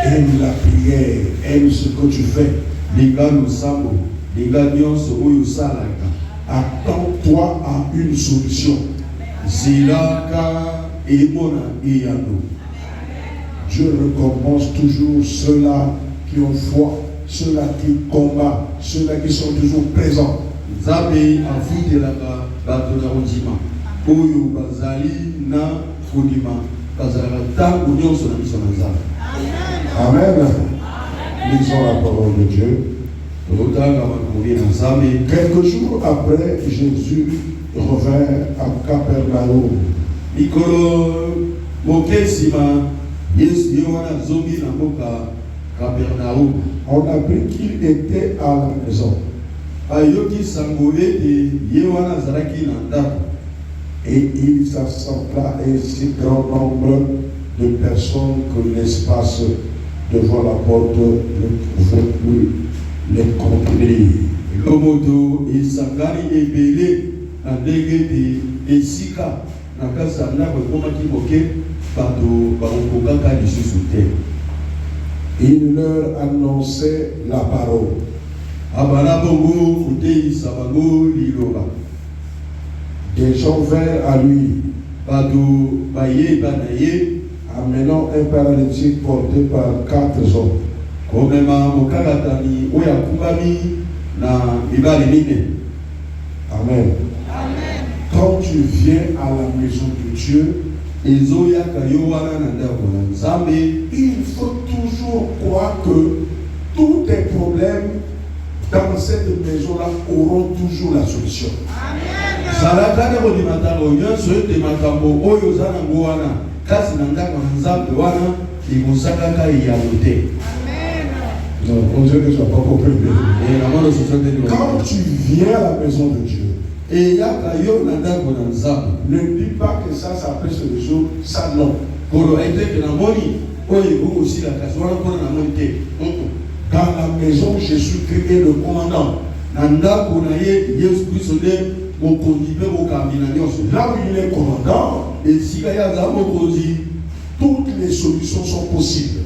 Aime la prière, aime ce que tu fais. Attends-toi à une solution. Dieu récompense toujours ceux-là qui ont foi, ceux-là qui combattent, ceux-là qui sont toujours présents. Amen. Lisons la parole de Dieu. Quelques jours après, Jésus revint à Capernaum. On apprit qu'il était à la maison. Et il s'assembla un si grand nombre de personnes que l'espace devant la porte ne pouvait plus les contenir. Il leur annonçait la parole. Des gens vinrent à lui, amenant un paralytique porté par 4 hommes. Amen. Quand tu viens à la maison de Dieu, il faut toujours croire que tous tes problèmes dans cette maison-là auront toujours la solution. Non, on dirait que tu n'as pas compris. Quand tu viens à la maison de Dieu, ne dis pas que ça peut se résoudre, ça non. Dans la maison, Jésus-Christ est le commandant. Là où il est commandant, toutes les solutions sont possibles.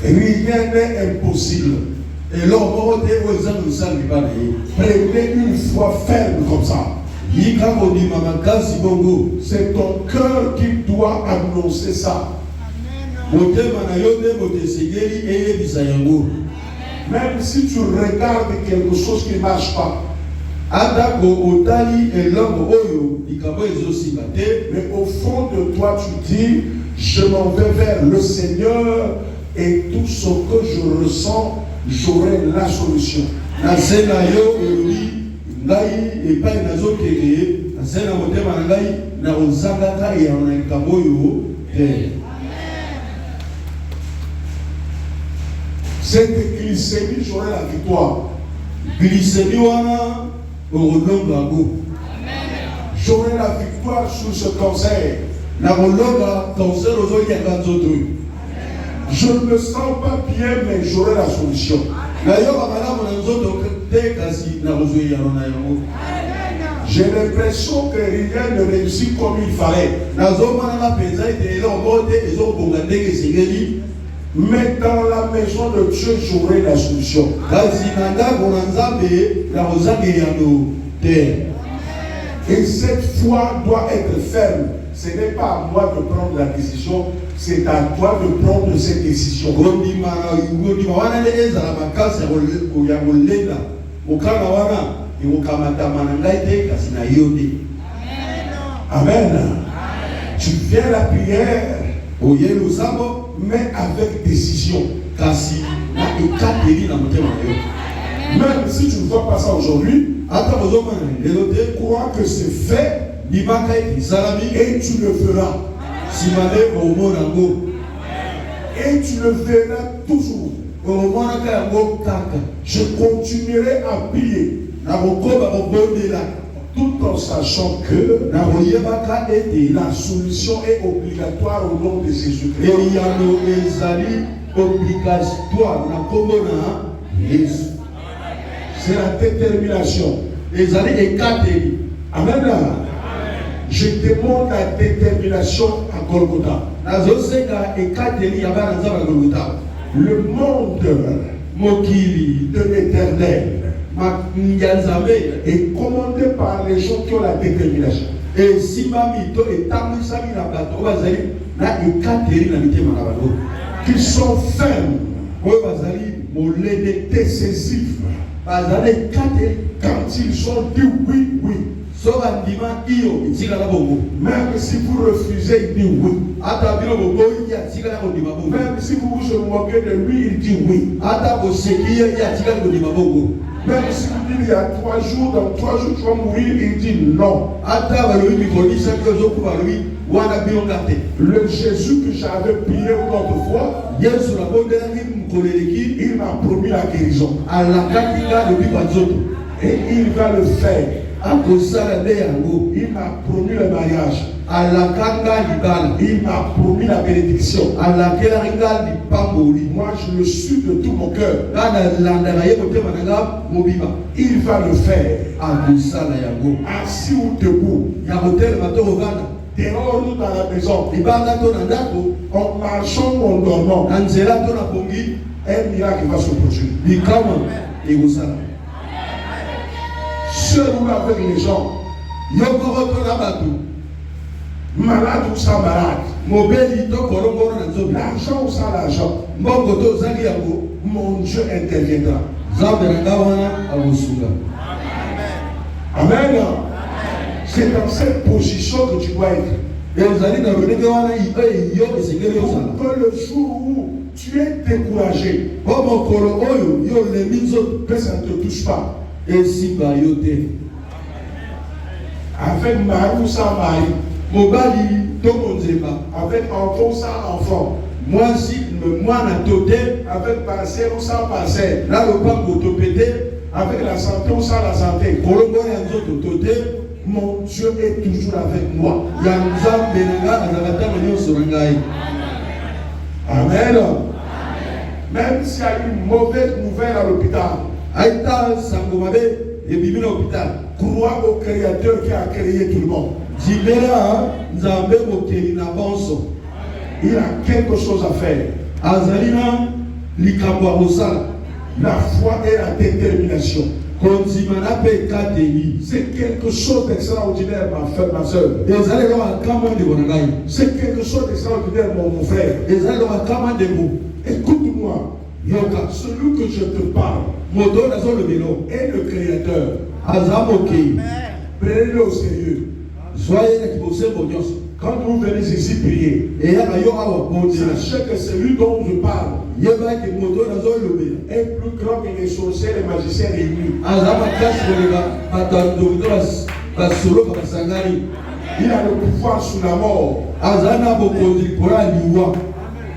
Rien n'est impossible. Prenez une foi ferme comme ça. C'est ton cœur qui doit annoncer ça. Même si tu regardes quelque chose qui ne marche pas, mais au fond de toi tu dis, je m'en vais vers le Seigneur et tout ce que je ressens, j'aurai la solution. Cette glycémie, j'aurai la victoire. J'aurai la victoire sur ce cancer. Je ne me sens pas bien, mais j'aurai la solution. J'ai l'impression que rien ne réussit comme il fallait. Mais dans la maison de Dieu, j'aurai la solution. Et cette foi doit être ferme. Ce n'est pas à moi de prendre la décision, c'est à toi de prendre cette décision. Amen. Tu viens à la prière, mais avec décision. Même si tu ne vois pas ça aujourd'hui, crois que c'est fait et tu le feras. Et tu le verras toujours. Je continuerai à prier tout en sachant que la solution est obligatoire au nom de Jésus-Christ. C'est la détermination. Amen. Je demande la détermination à Golgotha. Le monde de l'éternel est commandé par les gens qui ont la détermination. Qui sont fermes, décisifs. Quand ils ont dit oui, oui. Même si vous refusez, il dit oui. Même si vous vous moquez de lui, il dit oui. Même si vous dites il y a 3 jours, dans 3 jours tu vas mourir, il dit non. Le Jésus que j'avais prié autrefois, il m'a promis la guérison. Et il va le faire. Il m'a promis le mariage. Il m'a promis la bénédiction. Moi je le suis de tout mon cœur. Il va le faire. Assis ou debout. Dehors ou dans la maison. En marchant ou en dormant. Un miracle va se produire. Seul ou avec les gens. Malade ou sans malade. L'argent ou sans l'argent. Mon Dieu interviendra. Amen. C'est dans cette position que tu dois être. Pour que le jour où tu es découragé, que ça ne te touche pas. Avec mari ou sans mari, avec enfant ou sans enfant, avec parcelle ou sans parcelle, avec la santé ou sans la santé, mon Dieu est toujours avec moi. Amen. Même s'il y a une mauvaise nouvelle à l'hôpital, crois au Créateur qui a créé tout le monde. Il a quelque chose à faire. La foi et la détermination. C'est quelque chose d'extraordinaire, ma soeur. C'est quelque chose d'extraordinaire, mon frère. Écoute-moi. Celui que je te parle est le Créateur. Prenez-le au sérieux. Quand vous venez ici prier, sachez que celui dont je parle est plus grand que les sorciers et les magiciens réunis. Il a le pouvoir sur la mort.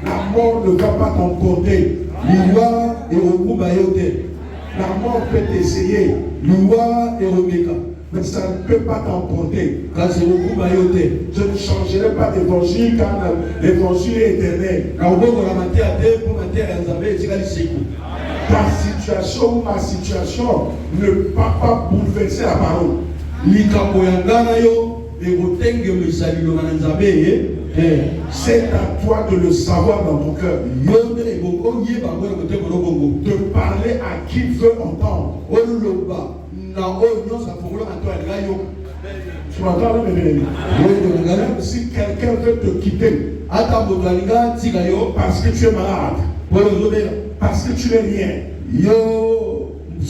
La mort ne va pas t'emporter. La mort peut t'essayer. Mais ça ne peut pas t'emporter. Je ne changerai pas d'évangile car l'évangile est éternel. Ta situation ou ma situation ne peut pas bouleverser la parole. C'est à toi de le savoir dans ton cœur. De parler à qui veut entendre. Tu m'entends, même si quelqu'un veut te quitter parce que tu es malade, parce que tu n'es rien,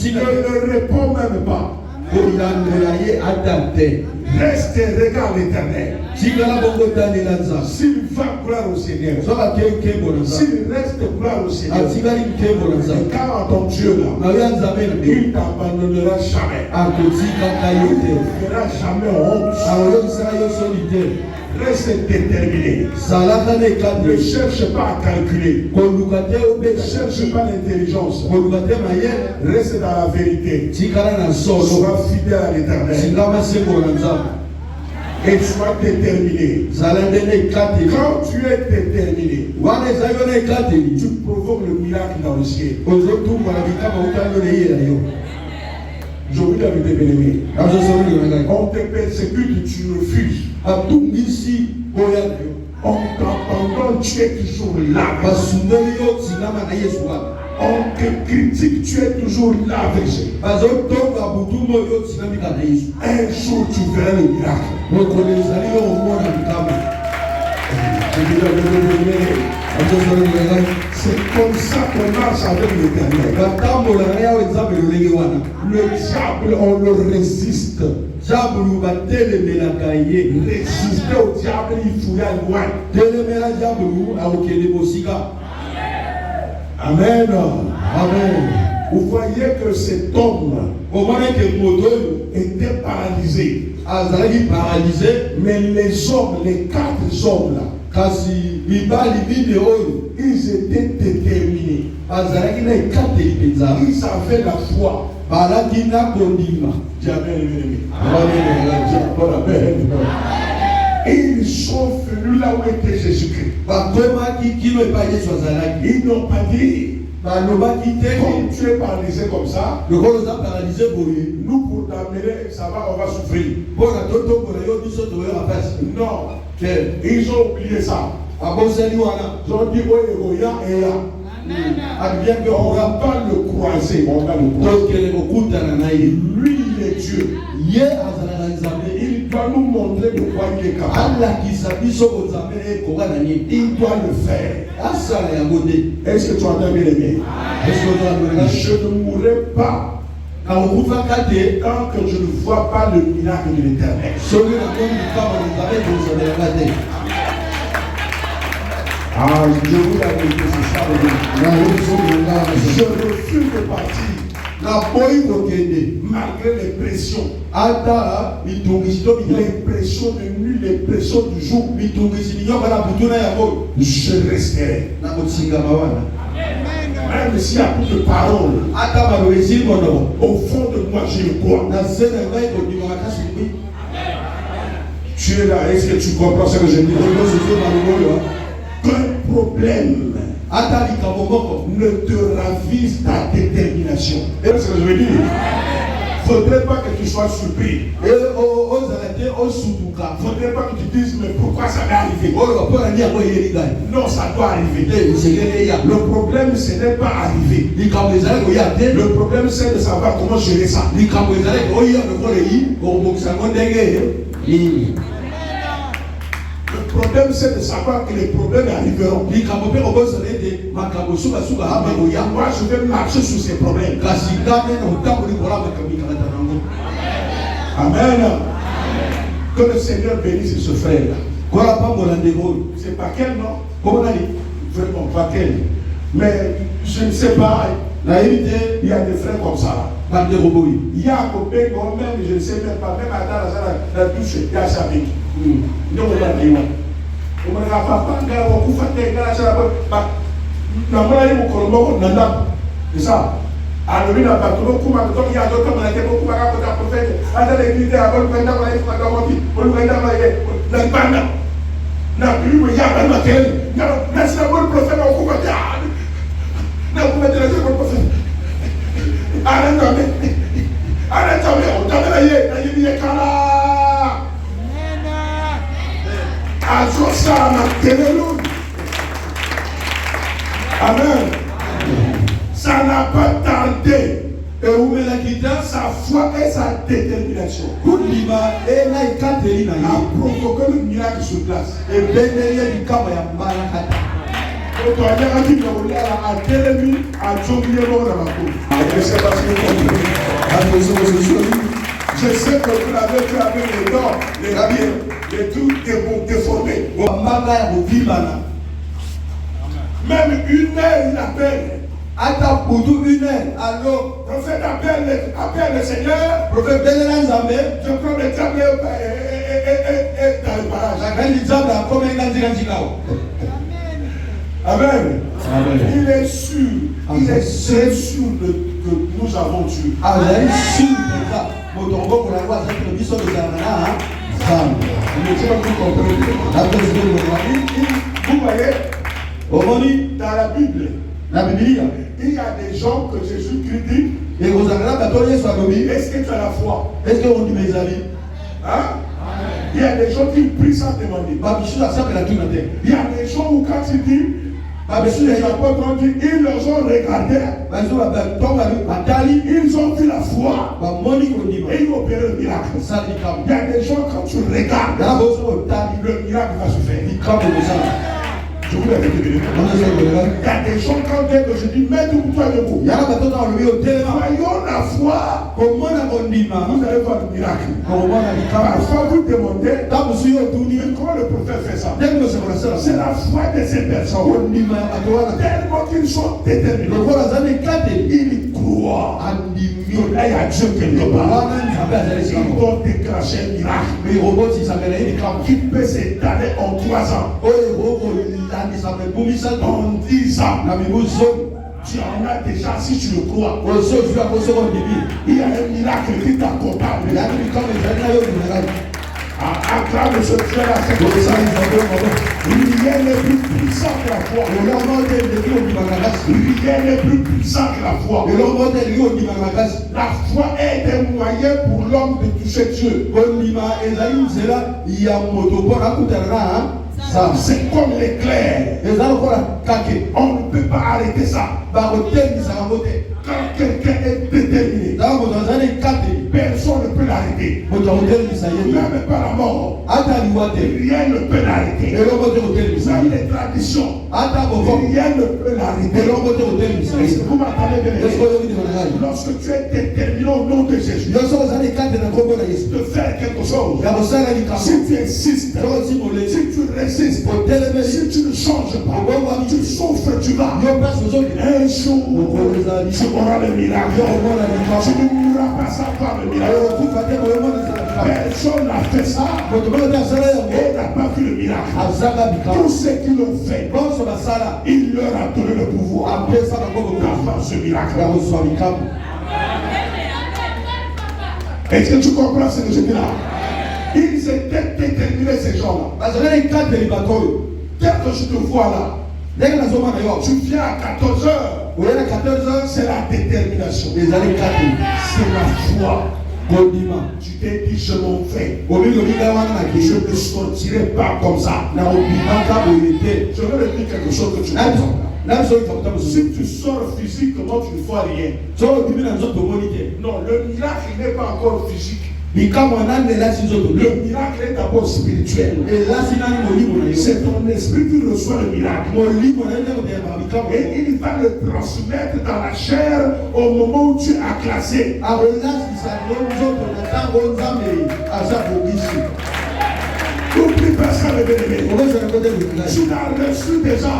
tu ne le réponds même pas. Reste et regarde l'éternel. S'il va croire au Seigneur, s'il reste croire au Seigneur, car ton Dieu là, il ne t'abandonnera jamais. Il ne te fera jamais honte. Reste déterminé. Ne cherche pas à calculer. Ne cherche pas l'intelligence. Reste dans la vérité. Sois fidèle à l'éternel. Et sois déterminé. Quand tu es déterminé, tu provoques le miracle dans le ciel. Je vous dis avec des bien-aimés. On te persécute, tu refuses. On t'abandonne, tu es toujours là. On te critique, tu es toujours là avec Jésus. Un jour, tu verras le miracle. C'est comme ça qu'on marche avec l'Éternel. Le diable, on le résiste. Résister au diable, il faut y aller loin. Amen. Amen. Vous voyez que cet homme était paralysé. Mais les hommes, les 4 hommes là, ils étaient déterminés. Ils avaient la foi. Et ils sont venus là où était Jésus-Christ. Ils n'ont pas dit, comme tu es paralysé comme ça, nous pour t'amener, ça va, on va souffrir. Non, ils ont oublié ça. Ils ont dit, on va le croiser, on va le croiser. Lui, il est Dieu. Il doit nous montrer de quoi il est capable. Il doit le faire. Est-ce que tu entends bien aimé? Je ne mourrai pas tant que je ne vois pas le miracle de l'Éternel. Ah, je vous l'avais dit, c'est ça. Je refuse de partir. Malgré les pressions. Les pressions de nuit, les pressions du jour. Je resterai. Même s'il y a plus de paroles. Au fond de moi, je le crois. Tu es là, est-ce que tu comprends ce que je dis? Qu'un problème ne te ravise ta détermination. Et ce que je veux dire, il ne faudrait pas que tu sois surpris. Il ne faudrait pas que tu dises, mais pourquoi ça m'est arrivé? Non, ça doit arriver. Le problème, ce n'est pas arrivé. Le problème, c'est de savoir comment gérer ça. Le problème, c'est de savoir que les problèmes arriveront. Moi, je vais marcher sur ces problèmes. Amen. Que le Seigneur bénisse ce frère-là. C'est pas quel, non? Vraiment, pas quel. Mais je ne sais pas. Il y a des frères comme ça. Il y a un copain, même, je ne sais même pas, même à la douche, il y a sa vie. C'est ça. Alors, il a pas tout le monde, comme il y a d'autres comme la tête, beaucoup de prophètes, à l'église, à la bonne il n'a plus, il y a un matin, merci la bonne prophète, on coupe à arrête, on t'a réveillé, il est calme. Amen. Ça n'a pas tardé. Sa foi et sa détermination a provoqué le miracle sur place. Je sais que vous l'avez fait avec les dents, les trucs déformés. Même une heure, il appelle. Alors, prophète appelle le Seigneur. Prophète je prends le diable dans le barrage. Amen. Il est sûr. Il est sûr que nous avons Dieu. Vous voyez, dans la Bible, il y a des gens que Jésus-Christ dit, Est-ce que tu as la foi? Est-ce que on dit mes amis? Hein? Il y a des gens qui prient sans demander. Il y a des gens où quand tu dis, les apôtres ont dit, ils leur ont regardé, ils ont vu la foi et ils ont opéré le miracle. Il y a des gens quand tu regardes, le miracle va se faire. Je vous l'ai dit. Il y a des gens quand je dis, mettez-vous debout. Voyons la foi. Vous allez voir le miracle. Parfois vous demandez, comment le prophète fait ça? C'est la foi de ces personnes. Tellement qu'ils sont déterminés. Ils croient. Là, il y a Dieu quelque part. Ils vont déclencher un miracle qui peut s'étaler en 3 ans. En 10 ans. Tu en as déjà si tu le crois. Il y a un miracle qui t'accompagne. Acclame ce Dieu-là, c'est comme ça. Rien n'est plus puissant que la foi. Rien n'est plus puissant que la foi. La foi est un moyen pour l'homme de toucher Dieu. C'est comme l'éclair. On ne peut pas arrêter ça. Quand quelqu'un est déterminé, personne ne peut l'arrêter. Même pas la mort. Rien ne peut l'arrêter. Même les traditions. Rien ne peut l'arrêter. Vous m'entendez bien? Lorsque tu es déterminé au nom de Jésus de faire quelque chose, si tu insistes, si tu résistes, si tu ne changes pas, tu souffres, tu vas. Un jour, tu auras le miracle. Tu ne mourras pas sans voir le miracle. Personne n'a fait ça et n'a pas vu le miracle. Tous ceux qui l'ont fait, il leur a donné le pouvoir d'avoir ce miracle. Est-ce que tu comprends ce que je dis là? Ils étaient déterminés, ces gens-là. Dès que je te vois là, tu viens à 14h. C'est la détermination. C'est la foi. Tu t'es dit, je m'en vais. Je ne sortirai pas comme ça. Je vais te dire quelque chose que tu comprends. Si tu sors physiquement, tu ne vois rien. Non, le miracle n'est pas encore physique. Le miracle est d'abord spirituel. C'est ton esprit qui reçoit le miracle. Et il va le transmettre dans la chair au moment où tu as classé. N'oublie pas ça, le bien-aimé. Tu l'as reçu déjà.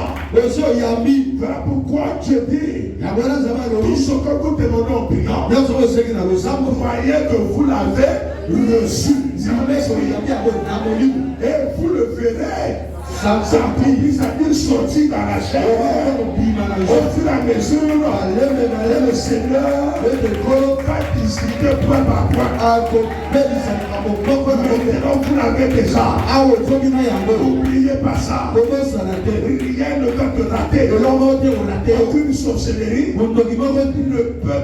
Voilà pourquoi Dieu dit, tout ce que vous demandez en priant, vous voyez que vous l'avez reçu. Et vous le verrez. Ça dit sortir dans la chair. Au fur et à mesure, le Seigneur va discuter point par point. Maintenant, vous l'avez déjà. N'oubliez pas ça. Rien ne va te rater. Aucune sorcellerie ne peut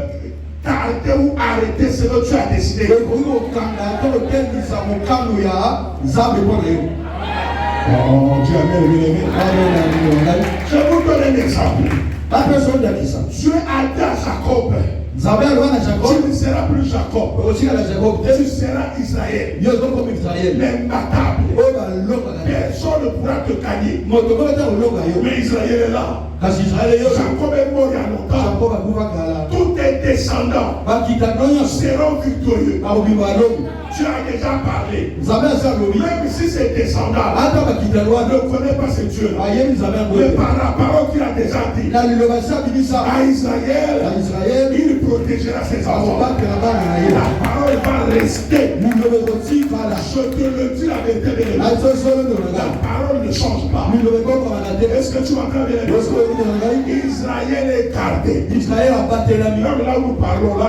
t'arrêter ou arrêter ce que tu as décidé. Oh, Dieu a bien. Je vous donne un exemple. Dieu a dit à Jacob, tu ne seras plus Jacob, tu seras Israël. L'imbattable. Personne ne pourra te gagner. Mais Israël est là. Jacob est mort il y a longtemps. Tous tes descendants seront victorieux. Tu as déjà parlé. Même si ces descendants ne connaissent pas ce Dieu, mais par la parole qu'il a déjà dit à Israël, il protégera ses enfants. La parole va rester. Je te le dis la vérité. La parole ne ne change pas. Est-ce que tu m'entends bien? Israël est gardé. Même là où nous parlons là,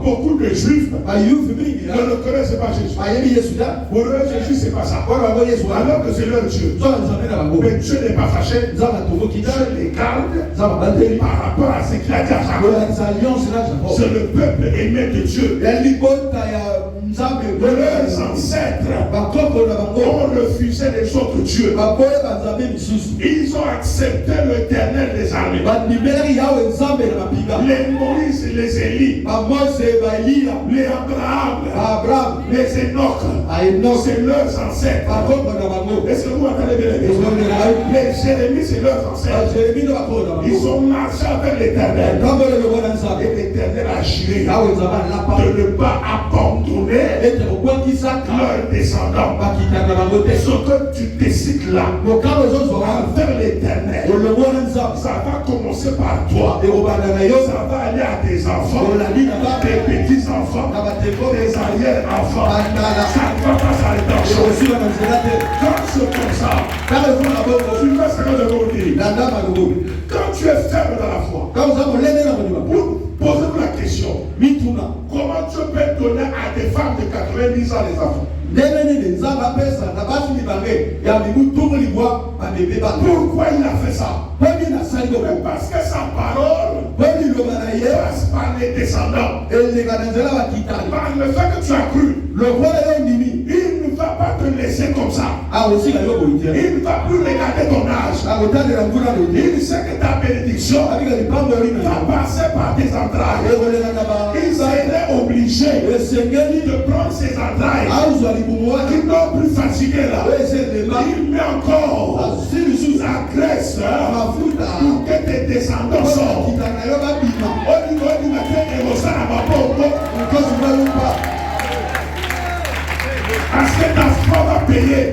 beaucoup de Juifs ne reconnaissent pas Jésus. Pour eux, Jésus, c'est pas ça. Alors que c'est leur Dieu. Mais Dieu n'est pas fâché. Dieu les garde par rapport à ce qu'il a dit à Jacob. C'est le peuple aimé de Dieu. Leurs ancêtres ont refusé les autres dieux. Ils ont accepté l'Éternel des armées. Les Moïse et les Élie, les Abraham, les Enoch, c'est leurs ancêtres. Est-ce que vous entendez bien? Les Jérémie, c'est leurs ancêtres. Ils ont marché avec l'Éternel. Et l'Éternel a juré de ne pas abandonner leurs descendants. Ce que tu décides là, envers l'Éternel, ça va commencer par toi. Ça va aller à tes enfants, tes petits-enfants, tes arrière-enfants. Ça ne va pas s'arrêter en chose. Quand c'est comme ça, tu fais ce que je veux dire. Quand tu es ferme dans la foi, posez-vous la question. Comment tu peux donner à des femmes de 90 ans les enfants? Pourquoi il a fait ça? Parce que sa parole passe par les descendants. Par le fait que tu as cru, il ne va pas te laisser comme ça. Il ne va plus regarder ton âge. Il sait que ta bénédiction va passer par tes entrailles. Il serait obligé de prendre ses entrailles qui n'ont plus fatigué là. Il met encore la graisse pour que tes descendants sortent. Parce que ta foi va payer.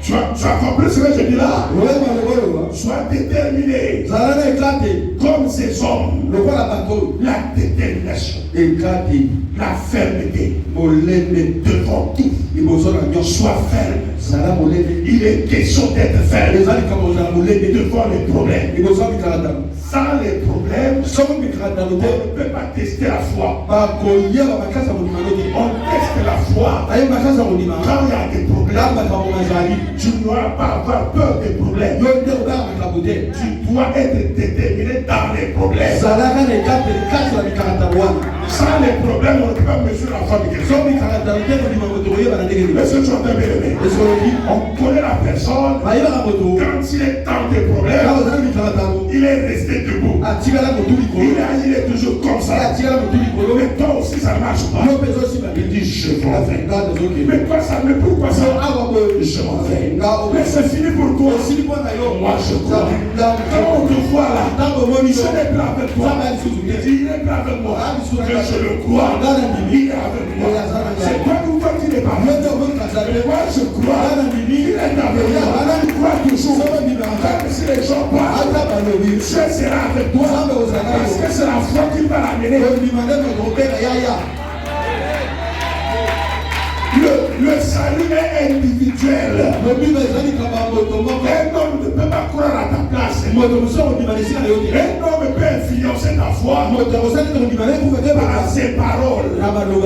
Tu as compris ce que je dis là? Sois déterminé. Comme ces hommes. La détermination. La fermeté. Devant tout. Sois ferme. Il est question d'être ferme. Devant les problèmes. Sans les problèmes, on ne peut pas tester la foi. On teste la foi quand il y a des problèmes. Tu ne dois pas avoir peur des problèmes. Tu dois être déterminé dans les problèmes. Sans les problèmes, on ne peut pas mesurer la foi de quelqu'un. Est-ce que tu entends bien aimé? On connaît la personne. Quand il est dans des problèmes, il est resté debout. Il est toujours comme ça. Mais toi aussi ça ne marche pas. Il dit je m'en vais. Mais pourquoi ça? Je m'en vais. Mais c'est fini pour toi. Moi je crois. Quand on te voit là, je n'ai pas avec toi. Il dit il n'est pas avec moi. Mais je le crois. Il est avec moi. C'est pas pour toi qui n'est pas avec moi. Moi je crois. Il est avec moi. Je crois toujours. Même si les gens parlent, Dieu sera avec toi. Parce que c'est la foi qui va l'amener. Le salut est individuel. Un homme ne peut pas croire à ta place. Un homme peut influencer ta foi par ses paroles.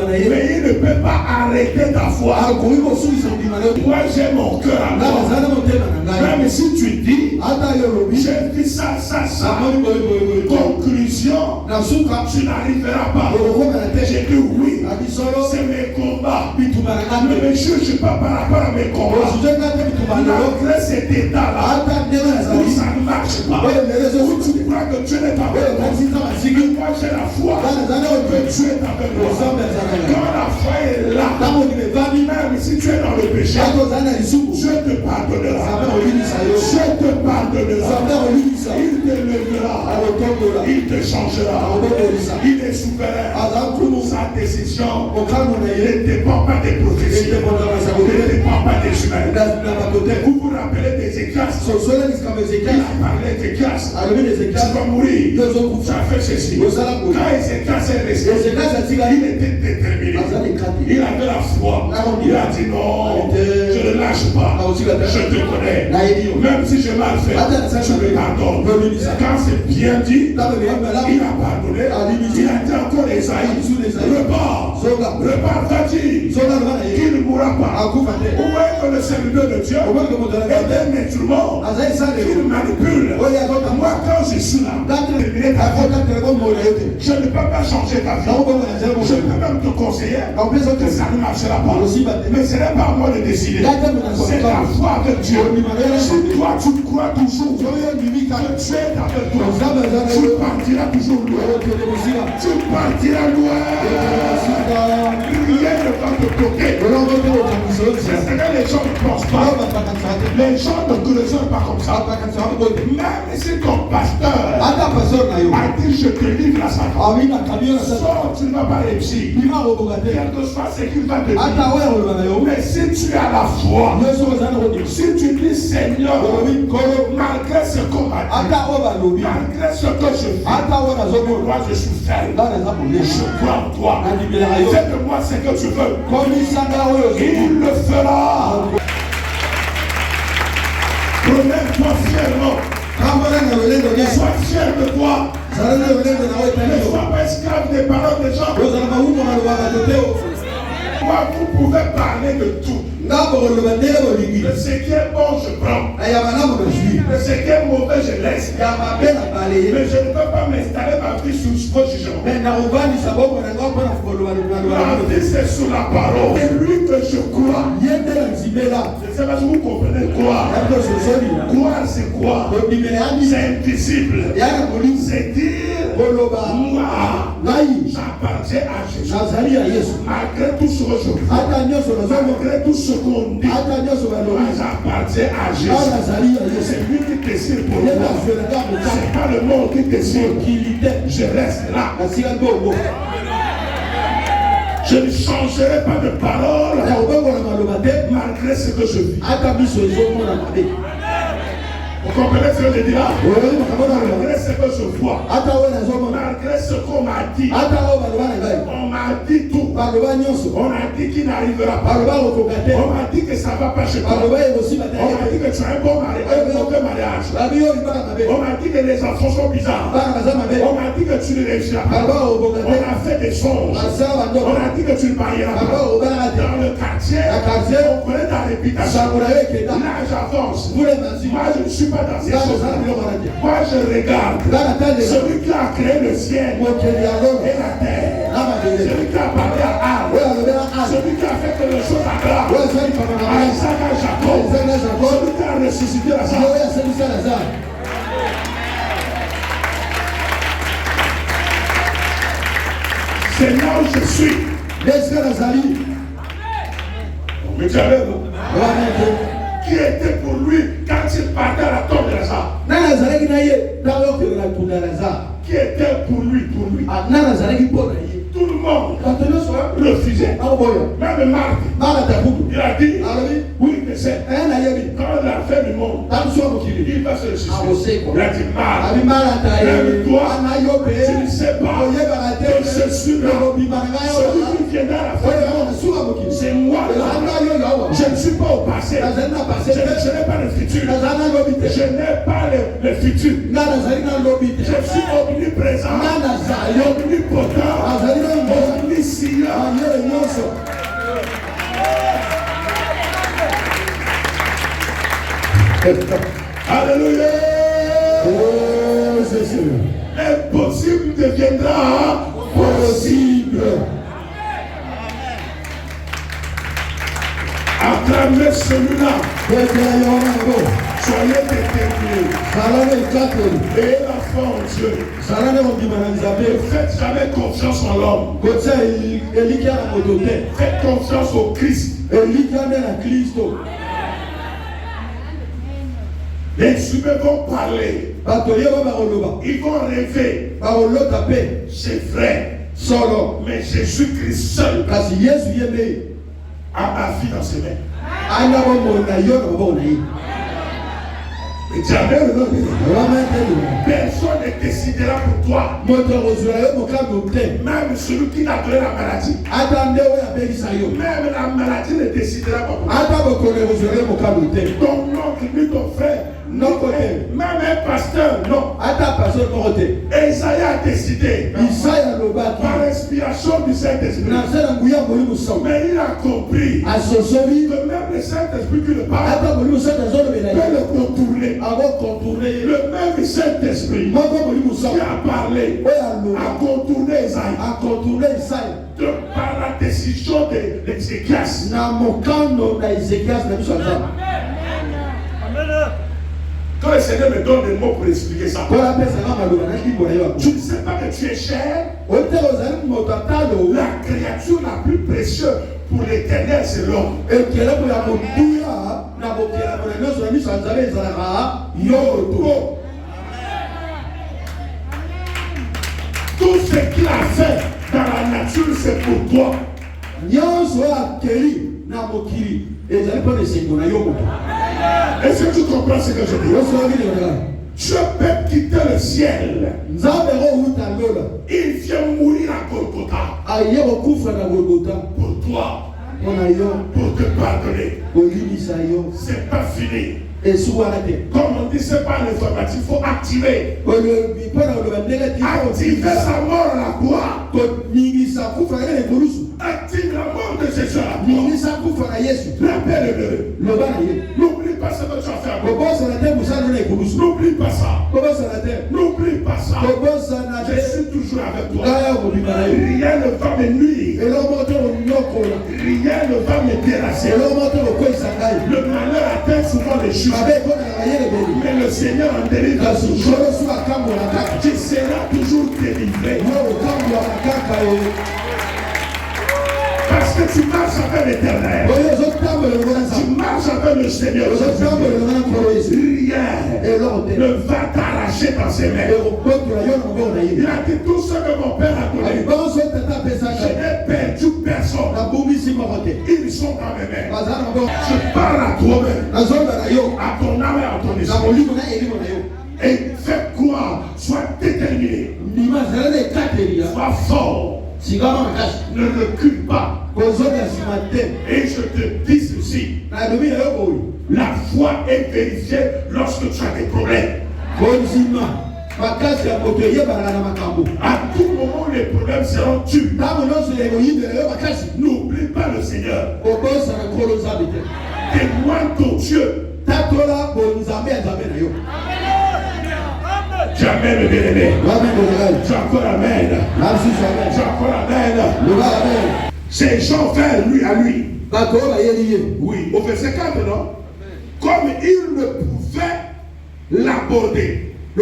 Mais il ne peut pas arrêter ta foi. Moi j'ai mon cœur à moi. Même si tu dis, j'ai dit ça. Conclusion, tu n'arriveras pas. J'ai dit oui. C'est mes combats. Ne me juge pas par rapport à mes combats. Malgré cet état-là, où ça ne marche pas, où tu crois que Dieu n'est pas avec moi, moi j'ai la foi que Dieu est avec moi. Quand la foi est là, même si tu es dans le péché, Dieu te pardonnera. Dieu te pardonnera. Il te lèvera. Il te changera. Il est souverain. Sa décision ne dépend pas des prophéties. Ne dépend pas des humains. Vous vous rappelez des Éclases. Il a parlé d'Éclases. Tu vas mourir. Tu as fait ceci. Quand Ézéchias est resté, il était déterminé. Il avait la foi. Il a dit non, je ne lâche pas. Je te connais. Même si je mal fait, je me pardonne. Quand c'est bien dit, il a pardonné. Il a dit encore Esaïe, repars, va-t-il qu'il ne mourra pas. Où est que le serviteur de Dieu est un instrument qu'il manipule. Moi, quand je suis là, je ne peux pas changer ta vie. Je peux même te conseiller que ça ne marchera pas. Mais ce n'est pas à moi de décider. C'est la foi de Dieu. Si toi tu crois toujours que tu es avec toi, tu partiras toujours loin. Tu partiras loin. Rien ne va te bloquer. C'est que les gens ne pensent pas. Les gens ne connaissent pas comme ça. Même si ton pasteur a dit je te livre la sac, sors, tu ne vas pas réussir. Quel que soit ce qu'il va te dire. Mais si tu as la foi, si tu dis Seigneur, malgré ce qu'on m'a dit, malgré ce que je fais, moi je suis faible, je crois en toi. Fais de moi ce que tu veux. Il le fera. Promets-toi fièrement. Sois fier de toi. Ne sois pas esclave des paroles des gens. Vous pouvez parler de tout. De ce qui est bon, je prends. De ce qui est mauvais, je laisse. Mais je ne peux pas m'installer ma vie sous vos jugements. La vie, c'est sous la parole. C'est lui que je crois. Je ne sais pas si vous comprenez quoi. Croire, c'est quoi? C'est invisible. C'est dire, moi, j'appartiens à Jésus. Malgré tout ce que je fais, malgré tout ce qu'on dit, j'appartiens à Jésus. C'est lui qui décide pour moi. C'est pas le monde qui décide. Je reste là. Je ne changerai pas de parole malgré ce que je vis. Vous comprenez ce que je dis là? Malgré ce que je vois, malgré ce qu'on m'a dit, on m'a dit tout. On a dit qu'il n'arrivera pas. On m'a dit que ça ne va pas chez toi. On m'a dit que tu as un bon mariage. On m'a dit que les enfants sont bizarres. On m'a dit que tu ne réussiras pas. On a fait des songes. On a dit que tu ne marieras pas. Dans le quartier, on connaît ta réputation. Là, j'avance. Moi, je ne suis pas dans ces choses. Moi, je regarde celui qui a créé le ciel et la terre. Celui qui a parlé à Anne. Celui qui a fait que les choses aggravent. À Isaac, à Jacob. Celui qui a ressuscité Lazare. C'est là où je suis. Mais tu avais qui était pour lui quand il partait à la tombe de Lazare? Qui était pour lui? Tout le monde refusait. Même Marc, il a dit, oui, mais c'est quand la fin du monde, il va se ressusciter. Il a dit, Marc, même toi, tu ne sais pas que je suis là. Celui qui viendra à la fin du monde, c'est moi là. Je ne suis pas au passé. Je n'ai pas le futur. Je n'ai pas le futur. Je suis omniprésent, omnipotent, omniscient. Alléluia. Impossible deviendra possible. À travers celui-là, soyez déterminés. Et la foi en Dieu. Ne faites jamais confiance en l'homme. Faites confiance au Christ. Les humains vont parler. Ils vont rêver. C'est vrai. Mais Jésus-Christ seul à ma vie dans ses mains. Mais jamais personne ne décidera pour toi. Même celui qui t'a donné la maladie. Même la maladie ne décidera pas pour toi. Ton oncle ni ton frère. Non, même un pasteur, non. Esaïe a décidé par l'inspiration du Saint-Esprit. Mais il a compris que même le Saint-Esprit qui le parle peut le contourner. Le même Saint-Esprit qui a parlé a contourné Esaïe par la décision d'Ézéchias. Quand le Seigneur me donne des mots pour expliquer ça, tu ne sais pas que tu es cher. La créature la plus précieuse pour l'Éternel, c'est l'homme. Tout ce qu'il a fait dans la nature, c'est pour toi. Est-ce que tu comprends ce que je dis? Je peux quitter le ciel. Il vient mourir à Golgotha. Pour toi. Pour te pardonner. C'est pas fini. Comme on dit, c'est pas l'informatique, il faut activer. Activer sa mort à la croix. Active la mort de Jésus à la croix. Rappelle-le. N'oublie pas ce que tu as fait. N'oublie pas ça. N'oublie pas ça. Je suis toujours avec toi. Rien ne va me nuire. Rien ne va me déranger. Le malheur atteint souvent les choses. Mais le Seigneur en délivre toujours. Tu seras toujours délivré. Parce que tu marches avec l'Éternel. Tu marches avec le Seigneur. Rien ne va t'arracher dans ses mains. Il a dit tout ce que mon Père a donné. Je n'ai perdu personne. Ils sont dans mes mains. Je parle à toi-même, à ton âme et à ton esprit. Et fais quoi? Sois déterminé. Sois fort. Ne recule pas. Et je te dis ceci. La foi est vérifiée lorsque tu as des problèmes. À tout moment, les problèmes seront tus. N'oublie pas le Seigneur. Témoigne ton Dieu. Jamais le bien-aimé. Tu as encore amen. Tu as encore amen. C'est Jean fait lui à lui. Oui, au verset 4, non? Comme il ne pouvait l'aborder. À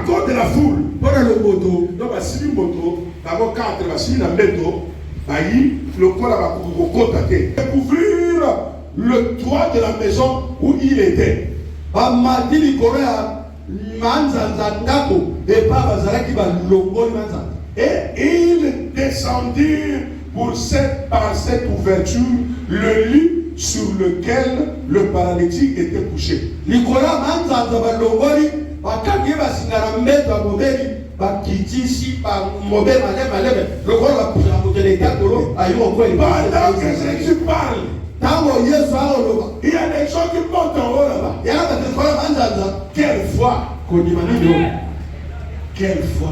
cause de la foule. Donc, si une moto, d'abord 4, si une moto, le corps va découvrir le toit de la maison où il était. Et il descendit par cette ouverture le lit sur lequel le paralytique était couché. Pendant que Jésus parle, il y a des gens qui montent en haut là-bas. Quelle foi! Quelle foi!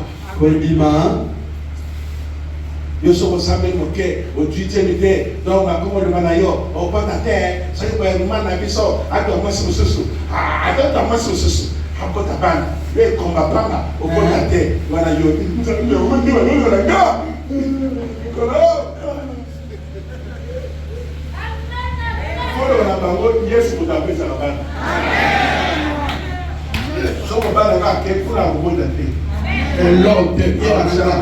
Yo so sabe mo ke o tuite mi de do ma ko le manayo o pata te so ko e mana biso ato maso susu ato ta maso susu hako ta ban e ko ma banga o ko ta te wana yo ni la ga ko lo ko la bango Yesu ko ta pesa la ban so ko ba la ke kula ko mo te l'homme de Dieu a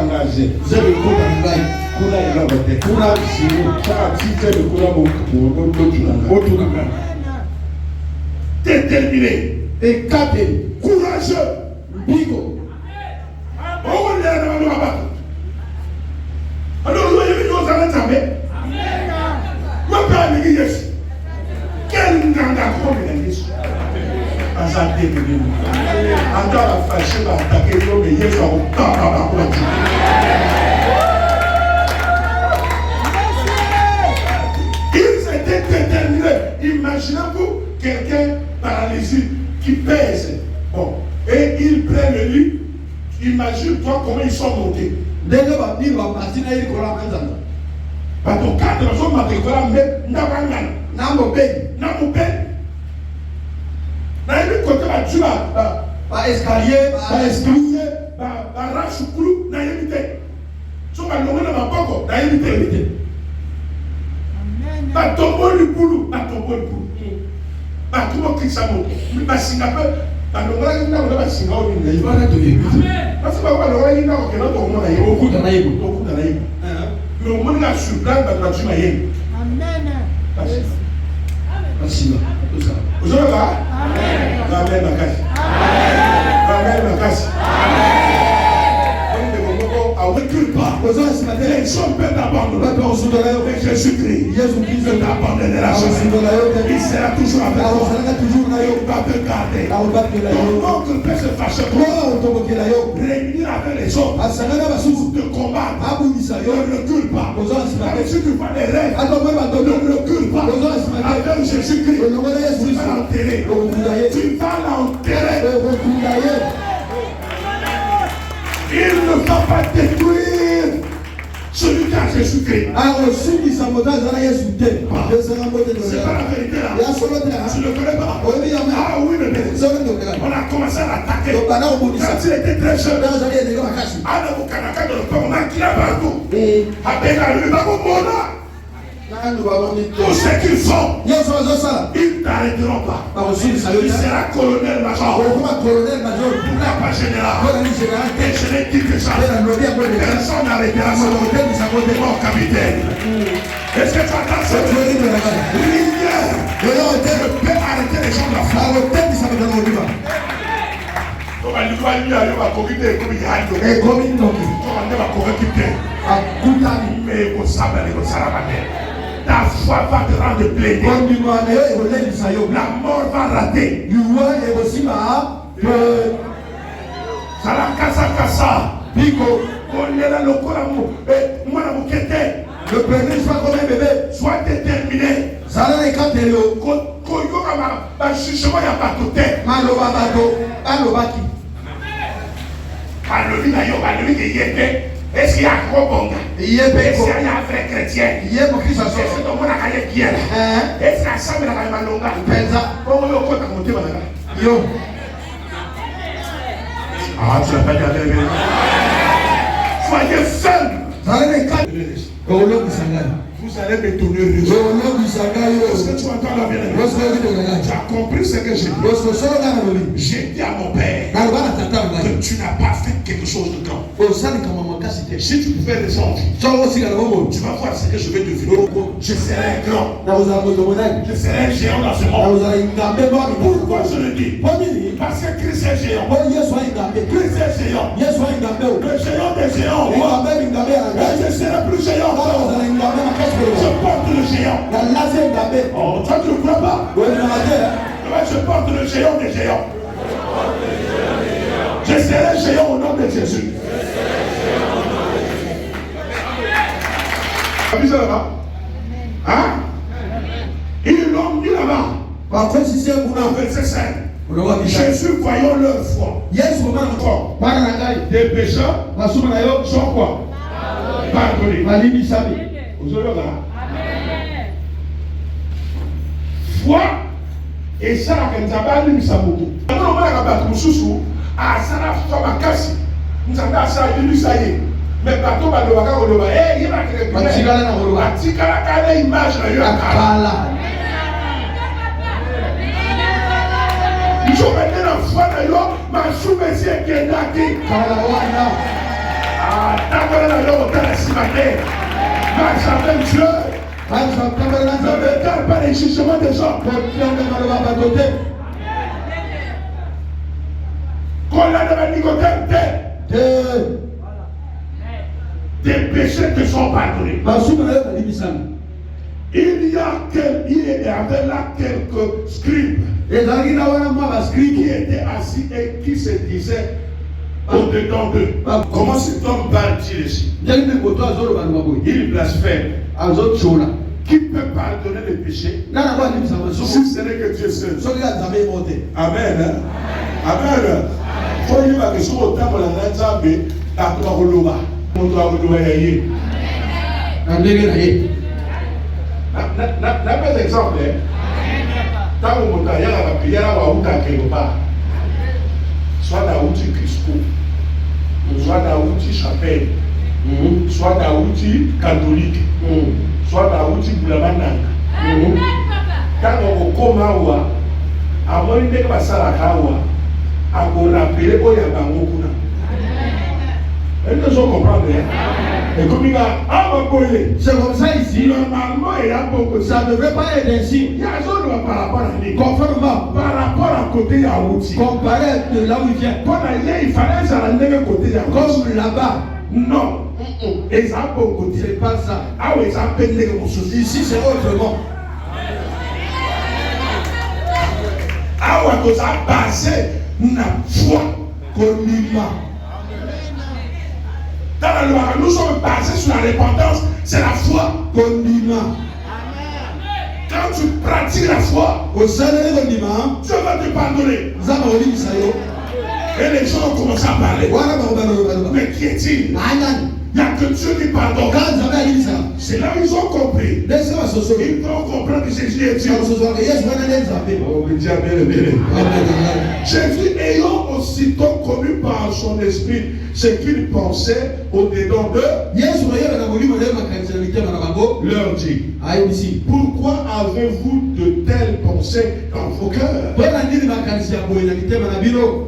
engagé. Je le coup d'engager. Kula est l'homme de Kula, si vous avez le Kula, vous déterminé. Et capé. Courageux. Bigo. On est dans le rabat. Alors, nous, nous allons jamais. Ils étaient déterminés. Imaginez-vous quelqu'un paralysé qui pèse. Bon. Et ils prennent le lit. Imagine-toi comment ils sont montés. Parce que quand ils sont montés, escalier, les gens peuvent t'abandonner, mais Jésus-Christ ne t'abandonnera jamais. Il sera toujours avec toi. Il va te garder. Ton oncle peut se fâcher pour réunir avec les autres pour te combattre. Ne recule pas. Même si tu vois des rêves, ne recule pas. Avec Jésus-Christ, tu vas l'enterrer. Tu vas l'enterrer. Il ne va pas détruire celui qui a Jésus-Christ. C'est pas la vérité là. Tu ne le connais pas. Ah oui, mais on a commencé à l'attaquer. Quand il était très jeune, tout ce qu'ils font, ils ne t'arrêteront pas. Il sera colonel-major, pas général. Et je l'ai dit déjà, personne n'arrêtera mon capitaine. Est-ce que tu attends ça? Rien ne peut arrêter les gens de la foi. Ta foi va te rendre plaider. La mort va rater. Le prénom soit comme un bébé. Sois déterminé. Est-ce qu'il y a un gros bon gars? Est-ce qu'il y a un vrai chrétien? Est-ce que tout le monde a gagné bien? Est-ce que la chambre a gagné malonga? Ah, tu n'as pas dit la vérité. Soyez ferme. Vous allez me donner raison. Est-ce que tu entends la vérité? Tu as compris ce que j'ai dit? J'ai dit à mon père que tu n'as pas fait quelque chose de grand. Si tu pouvais résoudre, tu vas voir ce que je vais devenir. Je serai grand. Je serai un géant dans ce monde. Pourquoi je le dis? Parce que Christ est géant. Christ est géant. Le géant des géants. Et je serai plus géant. Je porte le géant. Oh, toi tu ne crois pas? Je porte le géant des géants. Je serai géant au nom de Jésus. Tu as vu ça là-bas? Hein? Ils l'ont mis là-bas. Verset 5. Jésus, voyons leur foi. Des pécheurs sont quoi? Pardonnés. Foi et ça la kanzabali misamutu. Nous on va battre mususu à sana foi makasi. Nous avons ça illustré. Mais bateau ba lo baka lo ba il va créer. Atikala kana image na yo akala. Je vais la foi de l'homme, ma soumission qui est là qui d'abord la l'homme dans la cimenterie. Marche avec Dieu. Ne regarde pas les jugements des hommes. Qu'on l'a devant Nicodème, des péchés te sont pardonnés. il y avait là quelques scribes qui étaient assis et qui se disaient au-dedans d'eux. Comment cet homme parle-t-il ici? Il blasphème. Qui peut pardonner les péchés si ce n'est que Dieu seul? Amen. Amen. Faut dire que si on t'a dit n'avez exemple, quand on a la prière quelque part, soit dans l'outil Crisco, soit dans l'outil chapelle, soit dans l'outil catholique, soit dans l'outil Boulamanang. Quand on commence à moins de passer la kawa, à vous rappeler qu'il y a un mot. Est-ce que vous comprenez? Et comme il a c'est comme ça ici. Normalement, il y a beaucoup. Ça ne devrait pas être ainsi. Il y a un jour par rapport à lui. Conformément. Par rapport à côté Yaouti. Comparé de là où il vient. Quand il fallait ça aller côté Yaouti. Comme là-bas. Non. Et ça bon côté. C'est pas ça. Ah oui, ça peut être mon souci. Ici, c'est autrement. Ah ouais, que ça passe. N'a foi communément. Dans le loi, nous sommes basés sur la repentance, c'est la foi condiment. Quand tu pratiques la foi, Dieu va te pardonner. Et les gens ont commencé à parler. Mais qui est-il? Il n'y a que Dieu qui pardonne. C'est là où ils ont compris. Ils vont comprendre que Jésus est Dieu. Oh, mais Dieu a bien aimé. Jésus ayant aussitôt connu par son esprit ce qu'il pensait au-dedans d'eux, leur dit, pourquoi avez-vous de telles pensées dans vos cœurs?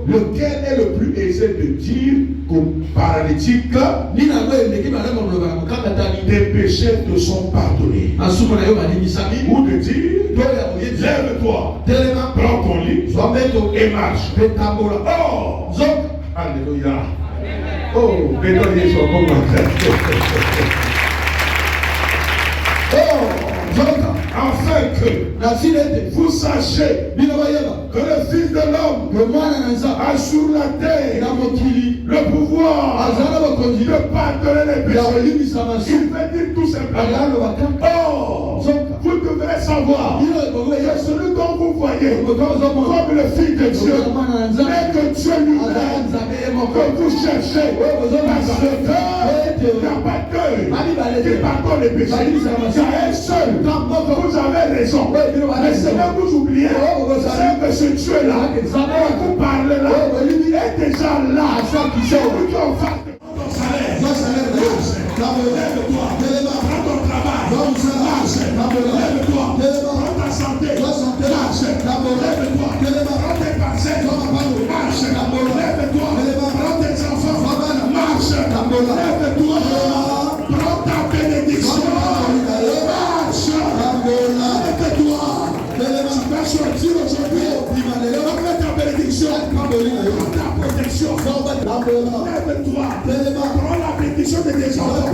Lequel est le plus aisé de dire qu'au paralytique, tes péchés te sont pardonnés, ou de dire, lève-toi, prends ton lit et marche. Oh, alléluia. Oh, bédouillez son bon matin. Afin que vous sachiez que le Fils de l'homme a sur la terre le pouvoir de pardonner les péchés. Il veut dire tout simplement, oh, vous devez savoir que celui dont vous voyez comme le Fils de Dieu n'est que Dieu lui-même que vous cherchez, parce que il n'y a pas d'eux qui pardonne les péchés. Il y a un seul. Vous avez raison. Mais c'est là que vous oubliez, c'est que ce Dieu-là, vous parlez là, il est déjà là. C'est lui qui en face de ton salaire. Lève-toi. Prends ton travail. Lève-toi. Prends ta santé. Lève-toi. Prends tes parcelles. Marche. Lève-toi. Prends tes enfants. Marche. Lève-toi. Prends ta bénédiction. Marche. Lève-toi. Tu vas sortir aujourd'hui. Prends ta bénédiction. Prends ta protection. Lève-toi. Prends la bénédiction de tes enfants.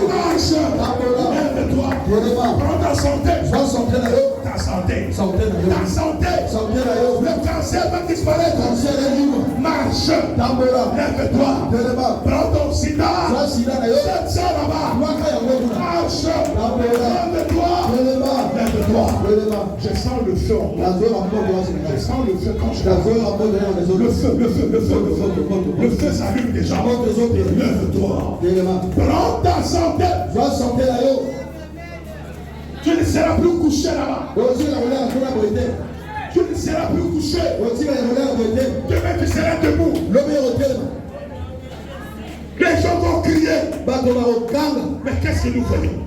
Marche. Lève-toi. Prends ta santé. Ta santé. Le cancer va disparaître. Marche. Lève-toi. Prends ton sida. Jette ça là-bas. Marche. Lève-toi. Je sens le feu en moi. Je sens le feu quand je le feu s'allume déjà. Lève-toi. Prends ta santé. Tu ne seras plus couché là-bas. Tu ne seras plus couché. Demain tu seras debout. Les gens vont crier. Mais qu'est-ce que nous voyons?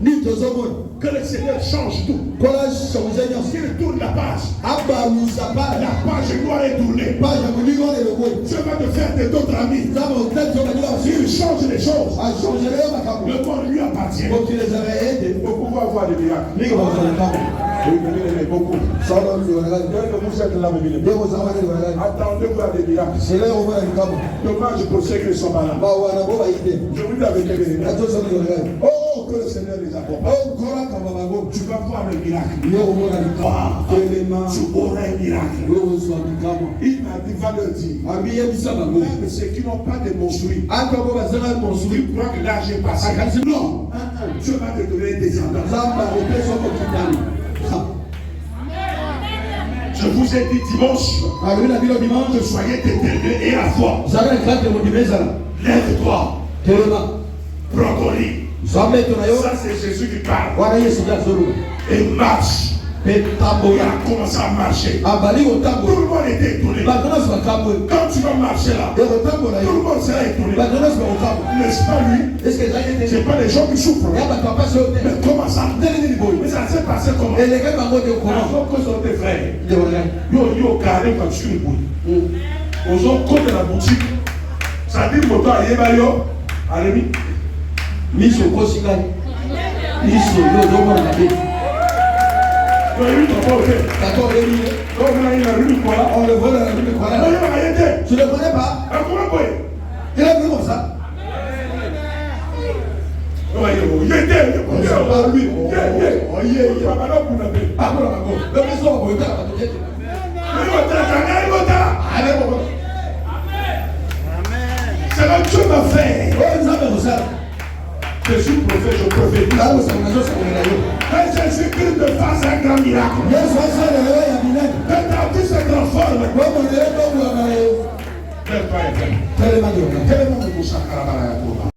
Que le Seigneur change tout. Qu'il tourne la page. La page gloire est tournée. Dieu va te faire d'autres amis. Il change les choses. Le monde lui appartient. Beaucoup vont avoir des miracles. Beaucoup. Vous êtes là, attendez-vous à des miracles. Dommage pour ceux qui sont malades. Je vous dis avec les Oh, que le Seigneur les accompagne. Tu vas voir le miracle. Tu auras un miracle. Il m'a dit, va le dire. Même ceux qui n'ont pas de construit. Tu crois que là j'ai passé. Non. Dieu va te donner des descendants. Je vous ai dit dimanche, soyez déterminés et à foi. Lève-toi. Brocoli. Ça c'est Jésus qui parle. Et marche. Il a commencé à marcher. Tout le monde était étonné. Quand tu vas marcher là, tout le monde sera étonné. N'est-ce pas lui? Ce n'est pas les gens qui souffrent. Mais comment ça? Mais ça s'est passé comment? À cause de tes frères. Ils ont carré quand tu es bouille. Aux autres côtés de la boutique, ça dit que tu as yéba yo. Allez, Miso Kosika. Miso Yodo. On le voit dans la rue de Kuala. Tu ne le connais pas? Il est venu comme ça. Il était par lui. C'est là que Dieu m'a fait. Je suis prophète, je prophétise. Quand Jésus-Christ te fasse un grand miracle, que ta vie se transforme. Tellement de Moussa Karabala Yakoba.